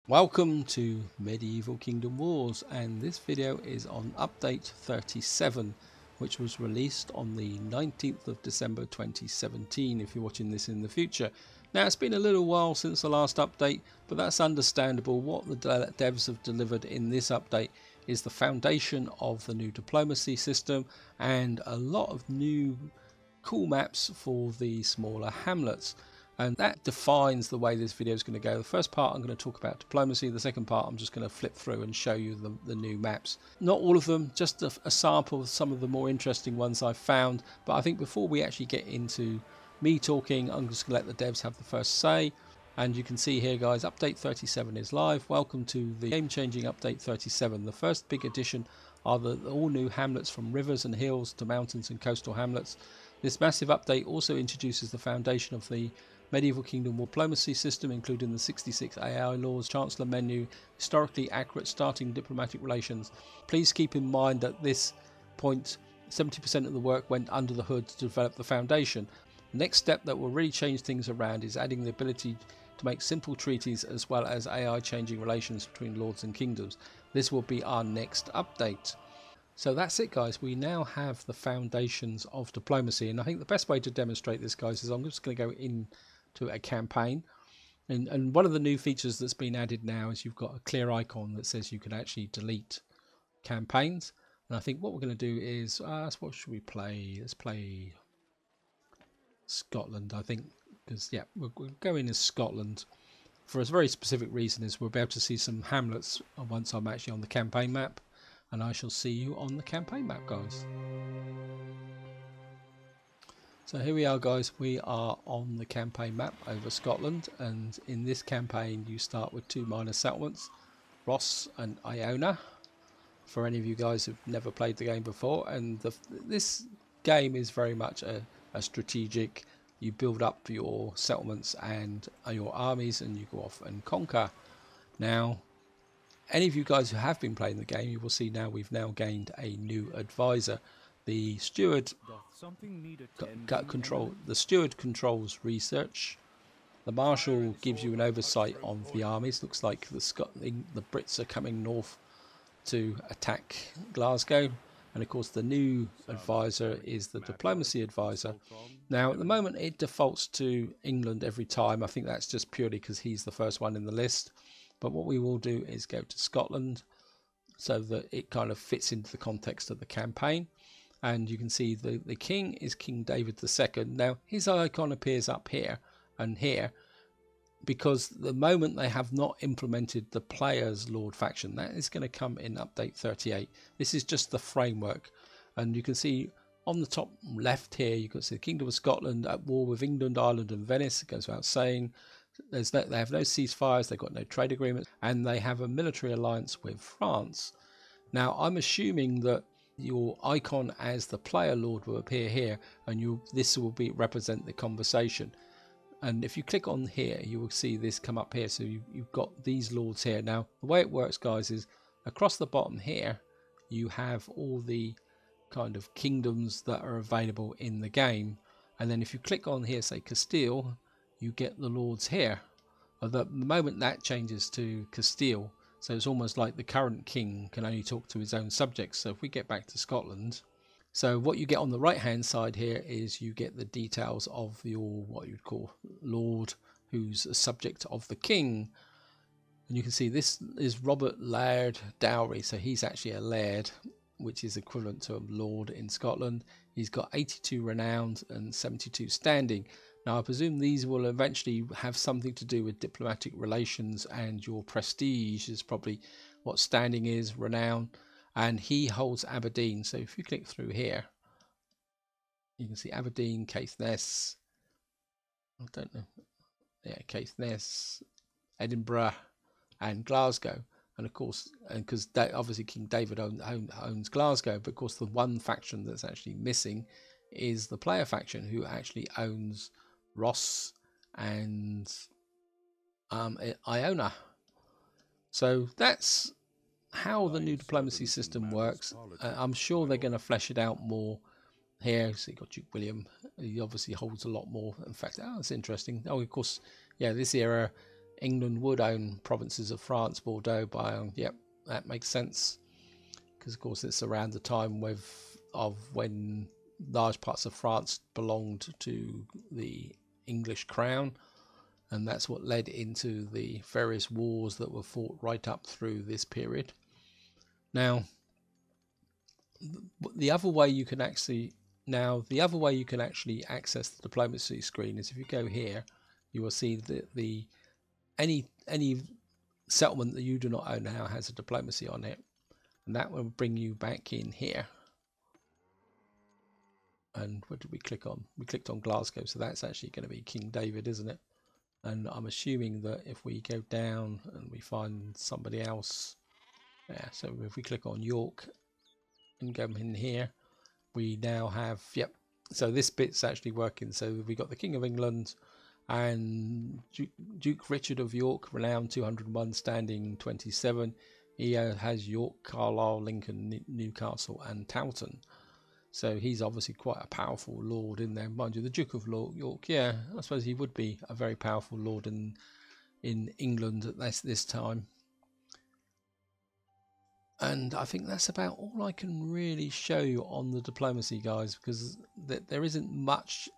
Welcome to Medieval Kingdom Wars, and this video is on update 37, which was released on the 19th of December 2017 if you're watching this in the future. Now, it's been a little while since the last update, but that's understandable. What the devs have delivered in this update is the foundation of the new diplomacy system and a lot of new cool maps for the smaller hamlets. And that defines the way this video is going to go. The first part I'm going to talk about diplomacy. The second part I'm just going to flip through and show you the new maps. Not all of them, just a sample of some of the more interesting ones I've found. But I think before we actually get into me talking, I'm just going to let the devs have the first say. And you can see here, guys, update 37 is live. Welcome to the game-changing update 37. The first big addition are the all new hamlets, from rivers and hills to mountains and coastal hamlets. This massive update also introduces the foundation of the Medieval Kingdom diplomacy system, including the 66 AI laws, Chancellor menu, historically accurate starting diplomatic relations. Please keep in mind that this point 70% of the work went under the hood to develop the foundation. The next step that will really change things around is adding the ability to make simple treaties as well as AI changing relations between lords and kingdoms. This will be our next update. So that's it, guys. We now have the foundations of diplomacy, and I think the best way to demonstrate this, guys, is I'm just going to go into a campaign. And one of the new features that's been added now is you've got a clear icon that says you can actually delete campaigns. And I think what we're going to do is, what should we play? Let's play Scotland, I think, because yeah, we'll go in as Scotland for a very specific reason, is we'll be able to see some hamlets once I'm actually on the campaign map. And I shall see you on the campaign map, guys. So here we are, guys. We are on the campaign map over Scotland, and in this campaign you start with two minor settlements, Ross and Iona, for any of you guys who've never played the game before. And this game is very much a strategic. You build up your settlements and your armies, and you go off and conquer. Now, any of you guys who have been playing the game, you will see now we've now gained a new advisor. The steward the steward controls research. The marshal gives you an oversight of the armies. Looks like the Brits are coming north to attack Glasgow. And of course the new advisor is the diplomacy advisor. Now at the moment it defaults to England every time. I think that's just purely because he's the first one in the list. But what we will do is go to Scotland so that it kind of fits into the context of the campaign. And you can see the king is King David II. Now his icon appears up here and here because the moment they have not implemented the player's lord faction. That is going to come in update 38. This is just the framework. And you can see on the top left here, you can see the Kingdom of Scotland at war with England, Ireland and Venice. It goes without saying. They have no ceasefires, they've got no trade agreements, and they have a military alliance with France. Now I'm assuming that your icon as the player lord will appear here, and this will represent the conversation. And if you click on here, you will see this come up here. So you've got these lords here. Now the way it works, guys, is across the bottom here you have all the kind of kingdoms that are available in the game, and then if you click on here, say Castile, you get the lords here. At the moment that changes to Castile, so it's almost like the current king can only talk to his own subjects. So if we get back to Scotland, so what you get on the right hand side here is you get the details of your what you'd call lord, who's a subject of the king. And you can see this is Robert Laird Dowry, so he's actually a laird, which is equivalent to a lord in Scotland. He's got 82 renowned and 72 standing. Now I presume these will eventually have something to do with diplomatic relations, and your prestige is probably what standing is, renown, and he holds Aberdeen. So if you click through here, you can see Aberdeen, Caithness, I don't know, yeah, Caithness, Edinburgh and Glasgow. And of course, because obviously King David owns Glasgow, but of course the one faction that's actually missing is the player faction, who actually owns Ross and Iona. So that's how the new diplomacy system works. I'm sure they're going to flesh it out more here. So you've got Duke William. He obviously holds a lot more. In fact, that's interesting. Oh, of course, yeah, this era England would own provinces of France, Bordeaux, Bayonne. Yep, that makes sense, because of course it's around the time of when large parts of France belonged to the English crown, and that's what led into the various wars that were fought right up through this period. Now, the other way you can actually access the diplomacy screen is if you go here, you will see that any settlement that you do not own now has a diplomacy on it, and that will bring you back in here. And what did we click on? We clicked on Glasgow, so that's actually going to be King David, isn't it? And I'm assuming that if we go down and we find somebody else, yeah, so if we click on York and go in here, we now have, yep, so this bit's actually working. So we got the King of England and Duke Richard of York, renowned 201, standing 27. He has York, Carlisle, Lincoln, Newcastle and Towton. So he's obviously quite a powerful lord in there. Mind you, the Duke of York, yeah, I suppose he would be a very powerful lord in England at this time. And I think that's about all I can really show you on the diplomacy, guys, because there isn't much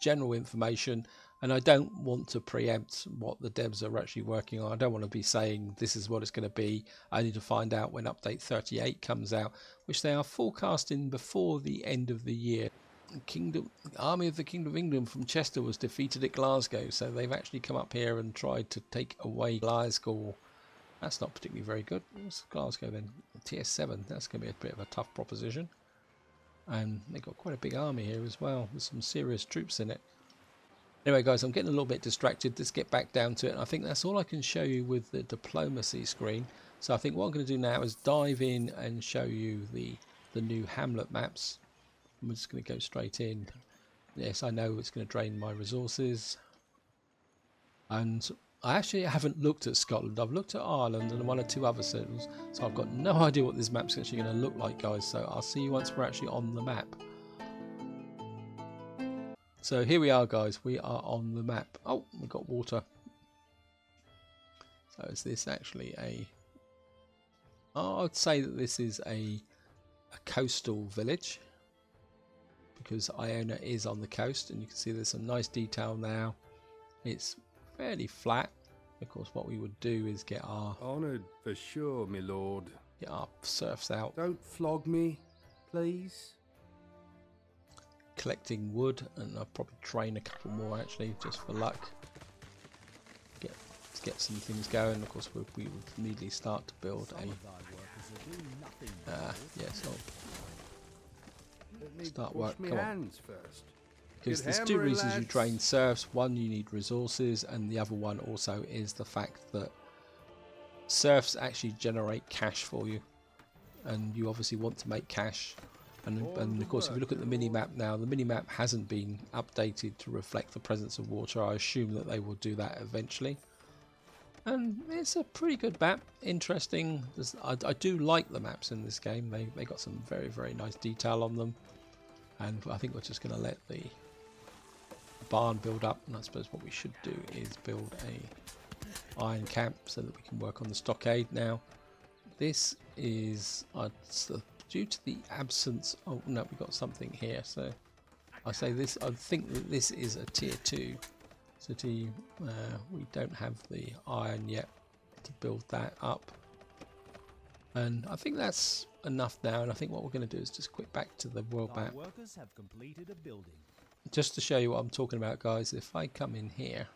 general information, and I don't want to preempt what the devs are actually working on. I don't want to be saying this is what it's going to be. I need to find out when update 38 comes out, which they are forecasting before the end of the year. The army of the Kingdom of England from Chester was defeated at Glasgow, so they've actually come up here and tried to take away Glasgow. That's not particularly very good. What's Glasgow then? Tier 7. That's going to be a bit of a tough proposition. And they've got quite a big army here as well, with some serious troops in it. Anyway, guys, I'm getting a little bit distracted. Let's get back down to it. I think that's all I can show you with the diplomacy screen. So I think what I'm going to do now is dive in and show you the new Hamlet maps. I'm just going to go straight in. Yes, I know it's going to drain my resources. And I actually haven't looked at Scotland. I've looked at Ireland and one or two other cities, so I've got no idea what this map's actually going to look like, guys. So I'll see you once we're actually on the map. So here we are, guys. We are on the map. Oh, we've got water. So is this actually a... Oh, I'd say that this is a coastal village, because Iona is on the coast, and you can see there's some nice detail now. It's fairly flat. Of course, what we would do is get our... Honoured for sure, my lord. Get our serfs out. Don't flog me, please. Collecting wood, and I'll probably train a couple more actually, just for luck. Get some things going. Of course, we would immediately start to build a... start work. Come on. Because there's two reasons you train serfs. One, you need resources, and the other one also is the fact that serfs actually generate cash for you, and you obviously want to make cash. And of course, if you look at the mini-map now, the mini-map hasn't been updated to reflect the presence of water. I assume that they will do that eventually. And it's a pretty good map, interesting. I do like the maps in this game. They got some very, very nice detail on them. And I think we're just going to let the barn build up. And I suppose what we should do is build a iron camp so that we can work on the stockade. Now, this is due to the absence... Oh, no, we've got something here. So I say this, I think that this is a tier 2 city. We don't have the iron yet to build that up. And I think that's enough now. And I think what we're going to do is just quick back to the world map. Workers have completed a building. Just to show you what I'm talking about, guys. If I come in here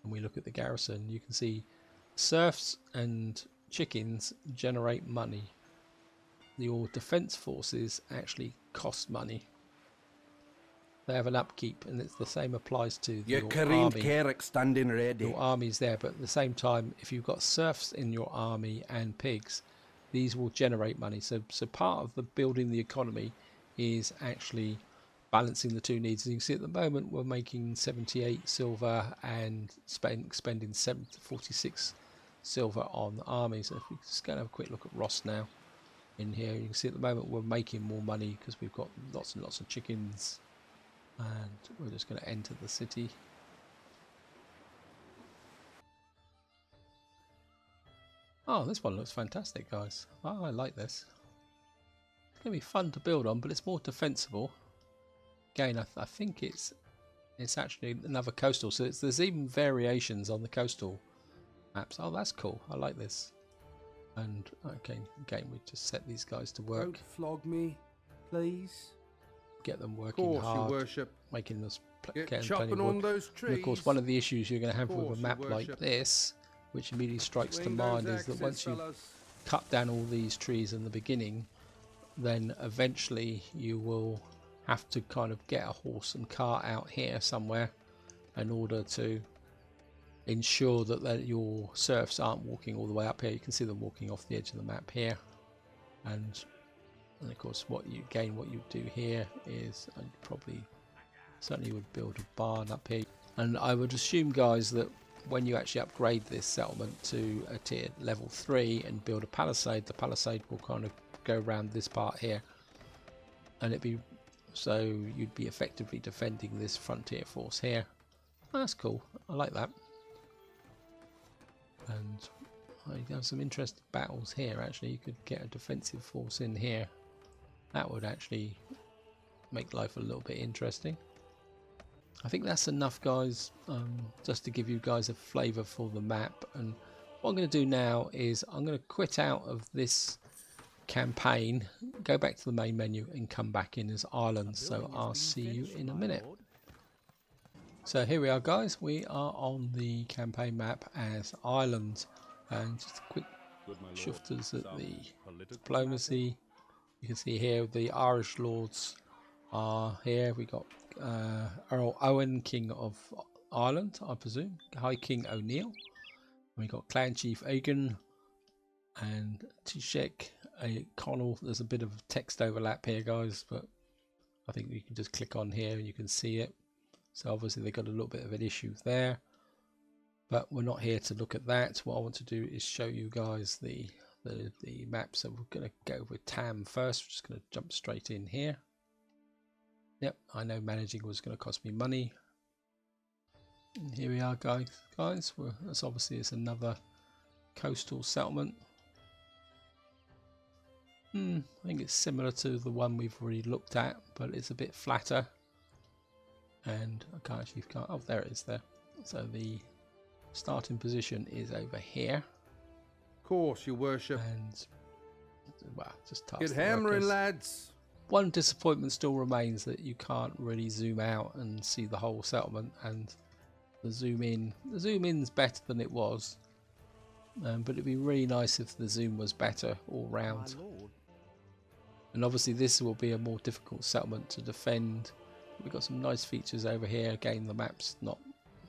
and we look at the garrison, you can see serfs and chickens generate money. Your defense forces actually cost money. They have an upkeep, and it's the same applies to your army. Carrick standing ready. Your army's there, but at the same time, if you've got serfs in your army and pigs, these will generate money. So part of the building the economy is actually balancing the two needs. As you can see at the moment, we're making 78 silver and spending 46 silver on the army. So if we just go and have a quick look at Ross now. In here, you can see at the moment we're making more money because we've got lots and lots of chickens, and we're just going to enter the city. Oh, this one looks fantastic, guys. Oh, I like this. It's going to be fun to build on, but it's more defensible. Again, I think it's actually another coastal, so there's even variations on the coastal maps. Oh, that's cool. I like this. And okay, again, we just set these guys to work. Don't flog me, please. Get them working Course, hard, your worship. making us Get getting chopping plenty of on wood. those trees. And of course, one of the issues you're going to have with Course, a your map like worship. this, which immediately strikes to Swing mind, those is that axes, once you fellas. cut down all these trees in the beginning, then eventually you will have to kind of get a horse and cart out here somewhere in order to ensure that your serfs aren't walking all the way up here. You can see them walking off the edge of the map here, and of course what you do here is certainly would build a barn up here. And I would assume, guys, that when you actually upgrade this settlement to a tier level 3 and build a palisade, the palisade will kind of go around this part here, and you'd be effectively defending this frontier force here. Oh, that's cool. I like that. And I have some interesting battles here. Actually, you could get a defensive force in here. That would actually make life a little bit interesting. I think that's enough, guys, just to give you guys a flavour for the map. And what I'm going to do now is I'm going to quit out of this campaign, go back to the main menu and come back in as islands. So I'll see you in a minute. So here we are, guys. We are on the campaign map as islands, and just a quick shifters at the diplomacy. You can see here the Irish lords are here. We got Earl Owen, King of Ireland, I presume, High King O'Neill. We got Clan Chief Agan and Tishek Connell. There's a bit of text overlap here, guys, but I think you can just click on here and you can see it. So obviously they got a little bit of an issue there, but we're not here to look at that. What I want to do is show you guys the map. So we're going to go with Tam first. We're just going to jump straight in here. Yep, I know managing was going to cost me money. And here we are, guys. That's obviously it's another coastal settlement. I think it's similar to the one we've already looked at, but it's a bit flatter. And I can't actually, oh, there it is there. So the starting position is over here. Course, your worship. And, well, just task Get the hammering, workers. lads. One disappointment still remains, that you can't really zoom out and see the whole settlement, and the zoom in's better than it was, but it'd be really nice if the zoom was better all round. And obviously this will be a more difficult settlement to defend. We've got some nice features over here. Again, the map's not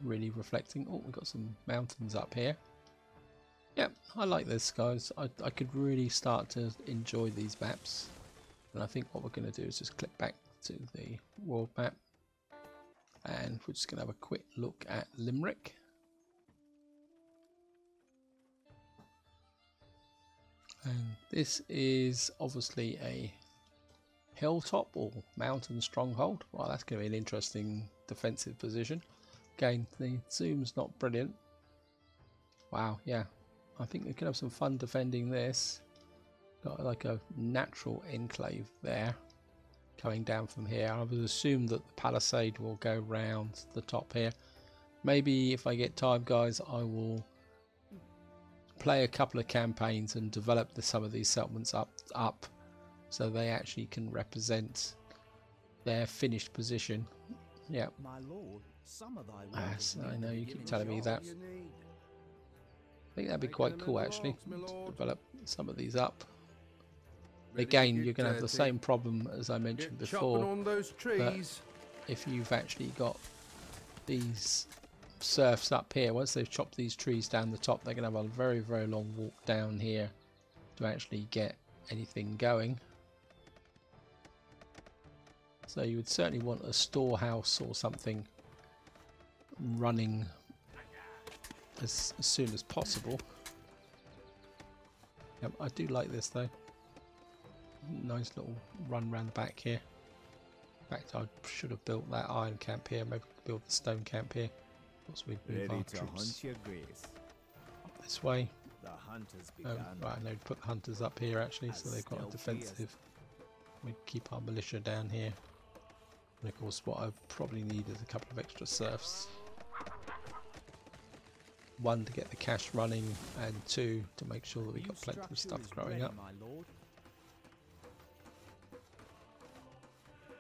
really reflecting. Oh, we've got some mountains up here. Yep, I like this, guys. I could really start to enjoy these maps. And I think what we're going to do is just click back to the world map. And we're just going to have a quick look at Limerick. And this is obviously a hilltop or mountain stronghold. Well, that's going to be an interesting defensive position. Again, the zoom's not brilliant. Wow, yeah. I think we can have some fun defending this. Got like a natural enclave there coming down from here. I would assume that the palisade will go round the top here. Maybe if I get time, guys, I will play a couple of campaigns and develop some of these settlements up so they actually can represent their finished position. Yeah. My lord, some of thy Yes, I know you keep telling me that. I think that'd be quite cool, actually, to develop some of these up. Again, you're going to have the same problem as I mentioned before, on those trees. If you've actually got these serfs up here, once they've chopped these trees down the top, they're going to have a very, very long walk down here to actually get anything going. So you would certainly want a storehouse or something running as soon as possible. Yep, I do like this though. Nice little run around the back here. In fact, I should have built that iron camp here. Maybe build the stone camp here. Once we move our troops hunt your grace. up this way. The hunt has Oh, begun. right, no, put the hunters up here actually, so As they've got a stealthy as- defensive. We keep our militia down here. And of course what I probably need is a couple of extra serfs. One to get the cash running, and two to make sure that we've got plenty of stuff growing up. My lord.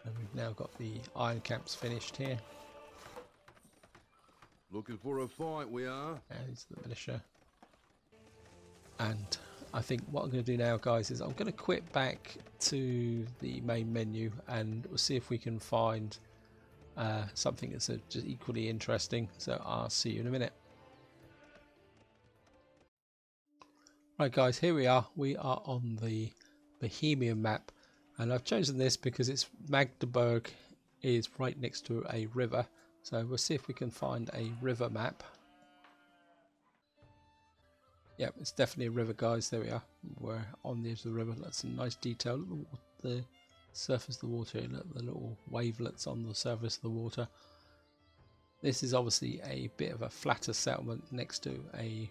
And we've now got the iron camps finished here. Looking for a fight, we are. There's the militia. And I think what I'm going to do now, guys, is I'm going to quit back to the main menu and we'll see if we can find something that's just equally interesting. So I'll see you in a minute. Right, guys, here we are. We are on the Bohemian map, and I've chosen this because it's Magdeburg is right next to a river. So we'll see if we can find a river map. Yep, it's definitely a river, guys. There we are. We're on the edge of the river. That's some nice detail. Look at the surface of the water. Look at the little wavelets on the surface of the water. This is obviously a bit of a flatter settlement next to a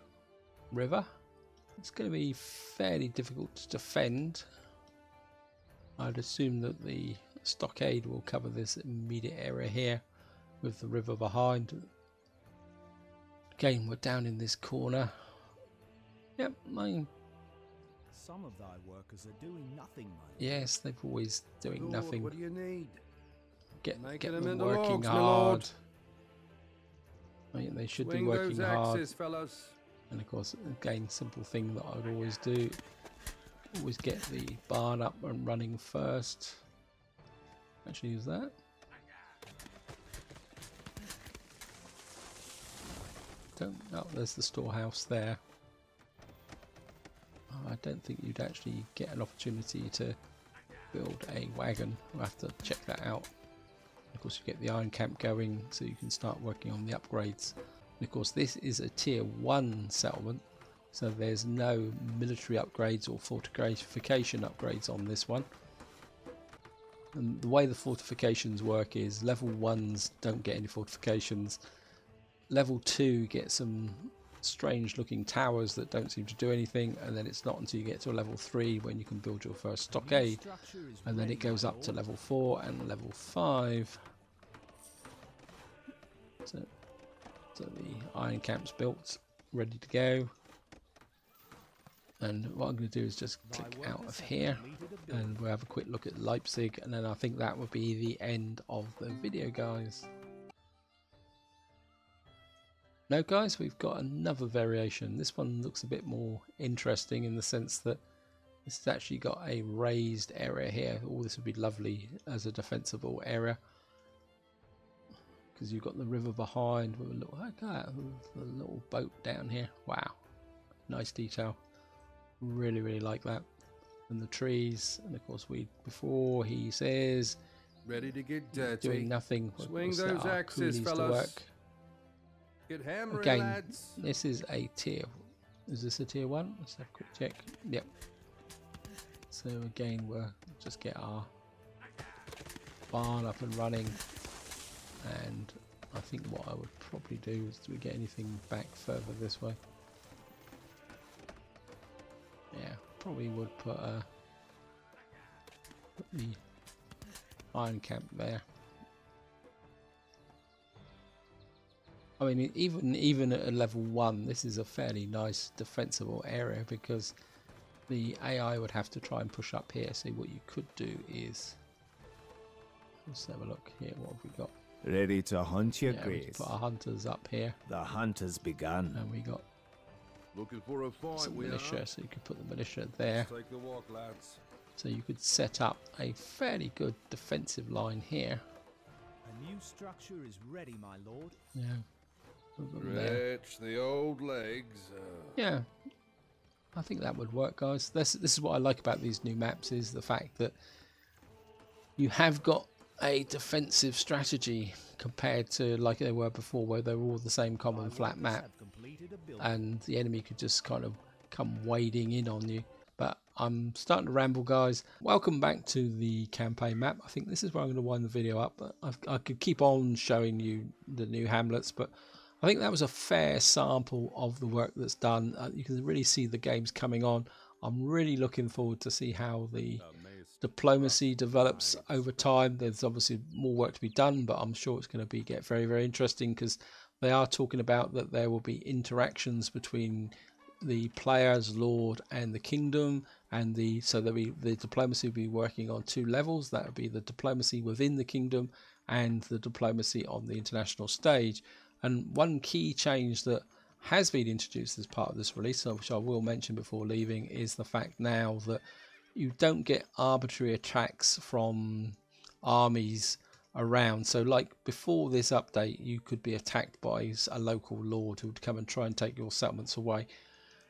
river. It's going to be fairly difficult to defend. I'd assume that the stockade will cover this immediate area here with the river behind. Again, we're down in this corner. Yep, Some of thy workers are doing nothing, my lord. yes, they're always doing Lord, nothing. what do you need? Get Making them them into working logs, my hard. lord. I mean, they should Swing be working those hard. axes, fellas. And of course, again, simple thing that I would always do. Always get the barn up and running first. Actually use that. Oh, there's the storehouse there. Oh, I don't think you'd actually get an opportunity to build a wagon. We'll have to check that out. Of course, you get the iron camp going, so you can start working on the upgrades. And of course, this is a tier 1 settlement, so there's no military upgrades or fortification upgrades on this one. And the way the fortifications work is level 1s don't get any fortifications. Level 2 get some strange looking towers that don't seem to do anything, and then it's not until you get to a level 3 when you can build your first stockade, and then it goes up to level 4 and level 5. So the iron camp's built, ready to go. And what I'm going to do is just click out of here and we'll have a quick look at Leipzig, and then I think that will be the end of the video, guys. Now, guys, we've got another variation. This one looks a bit more interesting in the sense that this has actually got a raised area here. All this would be lovely as a defensible area, because you've got the river behind with a little, with a little boat down here. Wow, nice detail. Really like that. And the trees, and of course before he says Ready to get dirty. doing nothing. Swing we'll set those our axes, coolies to fellas. work. Get hammering, Again, lads. this is a tier. Is this a tier 1? Let's have a quick check. Yep. So again, we'll just get our barn up and running, and I think what I would probably do is, do we get anything back further this way? Yeah, probably would put the iron camp there. I mean, even at a level 1, this is a fairly nice defensible area, because the AI would have to try and push up here. So what you could do is, let's have a look here. What have we got? Ready to hunt, your Yeah, we grace. put our hunters up here, The hunt has begun. and we got Looking for a fight, some we militia. are. So you could put the militia there. Take the walk, lads. So you could set up a fairly good defensive line here. A new structure is ready, my lord. Yeah. Put them there. Stretch the old legs. Yeah, I think that would work, guys. This is what I like about these new maps, is the fact that you have got a defensive strategy compared to like they were before, where they were all the same common flat map and the enemy could just kind of come wading in on you. But I'm starting to ramble, guys. Welcome back to the campaign map. I think this is where I'm going to wind the video up. I could keep on showing you the new hamlets, but I think that was a fair sample of the work that's done. You can really see the games coming on. I'm really looking forward to see how the diplomacy develops over time. There's obviously more work to be done, but I'm sure it's going to get very, very interesting, because they are talking about that there will be interactions between the players, lord, and the kingdom, and the diplomacy will be working on two levels. That would be the diplomacy within the kingdom and the diplomacy on the international stage. And one key change that has been introduced as part of this release, which I will mention before leaving, is the fact now that you don't get arbitrary attacks from armies around. So like before this update, you could be attacked by a local lord who would come and try and take your settlements away.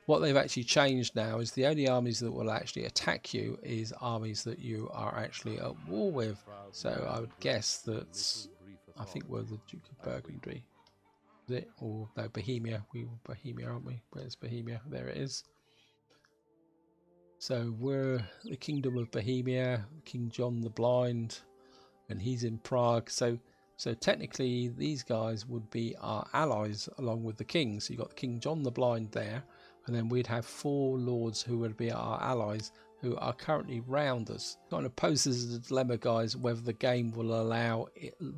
What they've actually changed now is the only armies that will actually attack you is armies that you are actually at war with. So I would guess that, I think we're the Duke of Burgundy. Is it? Or no, Bohemia. We were Bohemia, aren't we? Where's Bohemia? There it is. So we're the Kingdom of Bohemia, King John the Blind, and he's in Prague. So technically these guys would be our allies along with the king. So you've got King John the Blind there, and then we'd have 4 lords who would be our allies, who are currently round us. Kind of poses a dilemma, guys, whether the game will allow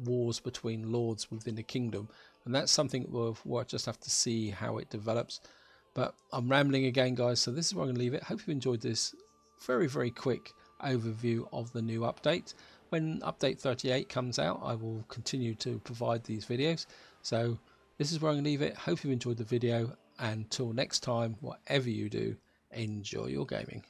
wars between lords within the kingdom, and that's something we'll just have to see how it develops. But I'm rambling again, guys, so this is where I'm going to leave it. Hope you enjoyed this very, very quick overview of the new update. When update 38 comes out, I will continue to provide these videos. So this is where I'm going to leave it. Hope you enjoyed the video. And until next time, whatever you do, enjoy your gaming.